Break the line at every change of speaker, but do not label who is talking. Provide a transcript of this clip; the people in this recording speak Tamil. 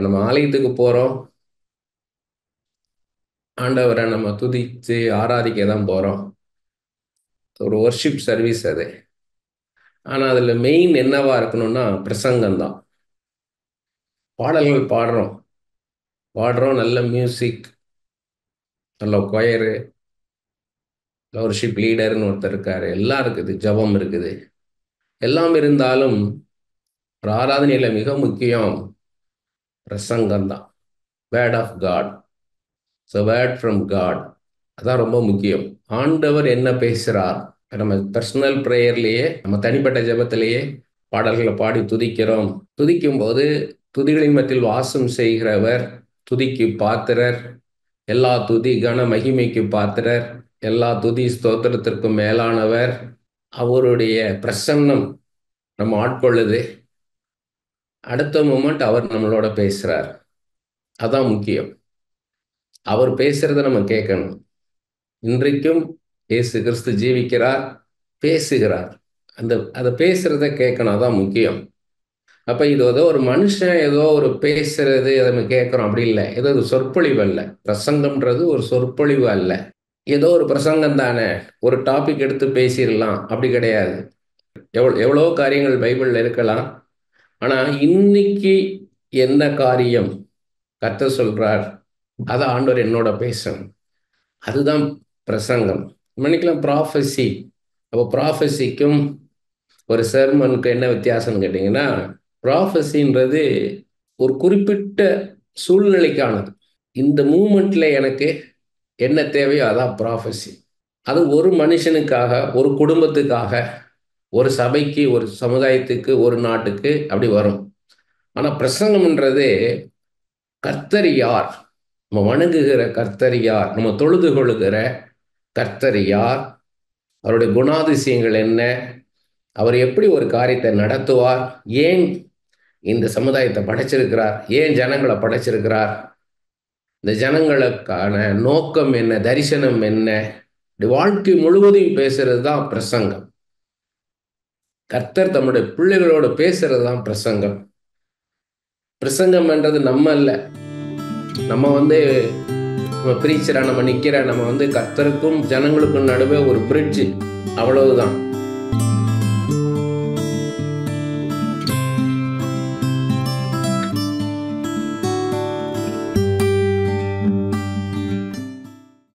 நம்ம ஆலயத்துக்கு போறோம், ஆண்டவரை நம்ம துதிச்சு ஆராதிக்க தான் போறோம். ஒரு வொர்ஷிப் சர்வீஸ் அது. ஆனா அதுல மெயின் என்னவா இருக்கணும்னா பிரசங்கம் தான். பாடல்கள் பாடுறோம், நல்ல மியூசிக், நல்ல கொயரு, வொர்ஷிப் லீடர்னு ஒருத்தர் இருக்காரு, எல்லாம் இருக்குது, ஜெபம் இருக்குது, எல்லாம் இருந்தாலும் ஒரு ஆராதனையில மிக முக்கியம் பிரசங்கம் தான். Word of God, word from God, அதான் ரொம்ப முக்கியம். ஆண்டவர் என்ன பேசுறார்? நம்ம பர்சனல் ப்ரேயர்லேயே, நம்ம தனிப்பட்ட ஜெபத்திலேயே பாடல்களை பாடி துதிக்கிறோம். துதிக்கும் போது துதிகளின் மத்தியில் வாசம் செய்கிறவர், துதிக்கு பாத்திரர், எல்லா துதி கன மகிமைக்கு பாத்திரர், எல்லா துதி ஸ்தோத்திரத்திற்கும் மேலானவர். அவருடைய பிரசன்னம் நம்ம ஆட்கொள்ளுது. அடுத்த மூமெண்ட் அவர் நம்மளோட பேசுறார். அதான் முக்கியம். அவர் பேசுறத நம்ம கேட்கணும். இன்றைக்கும் இயேசு கிறிஸ்து ஜீவிக்கிறார், பேசுகிறார். அதை பேசுறத கேட்கணும், அதான் முக்கியம். அப்ப இது ஏதோ ஒரு மனுஷன் ஏதோ ஒரு பேசுறது அதை நம்ம கேட்கிறோம், அப்படி இல்லை. ஏதோ ஒரு சொற்பொழிவு அல்ல. பிரசங்கம்ன்றது ஒரு சொற்பொழிவு அல்ல. ஏதோ ஒரு பிரசங்கம் தானே, ஒரு டாபிக் எடுத்து பேசிடலாம், அப்படி கிடையாது. எவ்வளோ காரியங்கள் பைபிள்ல இருக்கலாம். ஆனா இன்னைக்கு என்ன காரியம் கர்த்தர் சொல்றார், அதை ஆண்டவர் என்னோட பேசணும், அதுதான் பிரசங்கம். மன்னிக்கலாம், ப்ராஃபஸி. அப்போ ப்ராஃபஸிக்கும் ஒரு செர்மனுக்கு என்ன வித்தியாசம்னு கேட்டிங்கன்னா, ப்ராஃபஸின்றது ஒரு குறிப்பிட்ட சூழ்நிலைக்கானது. இந்த மூமெண்ட்ல எனக்கு என்ன தேவையோ அதான் ப்ராஃபஸி. அது ஒரு மனுஷனுக்காக, ஒரு குடும்பத்துக்காக, ஒரு சபைக்கு, ஒரு சமுதாயத்துக்கு, ஒரு நாட்டுக்கு அப்படி வரும். ஆனால் பிரசங்கம்ன்றது கர்த்தர் யார், நம்ம வணங்குகிற கர்த்தர் யார், நம்ம தொழுது கொள்ளுகிற கர்த்தர் யார், அவருடைய குணாதிசயங்கள் என்ன, அவர் எப்படி ஒரு காரியத்தை நடத்துவார், ஏன் இந்த சமுதாயத்தை படைச்சிருக்கிறார், ஏன் ஜனங்களை படைச்சிருக்கிறார், இந்த ஜனங்களுக்கான நோக்கம் என்ன, தரிசனம் என்ன, வாழ்க்கை முழுவதையும் பேசுறது தான் பிரசங்கம். கர்த்தர் தம்முடைய பிள்ளைகளோடு பேசுறது தான் பிரசங்கம். பிரசங்கம் என்றது நம்ம அல்ல. நம்ம பிரீச்சரா நம்ம நிக்கிற, நம்ம கர்த்தருக்கும் ஜனங்களுக்கும் நடுவே ஒரு பிரிட்ஜ், அவ்வளவுதான்.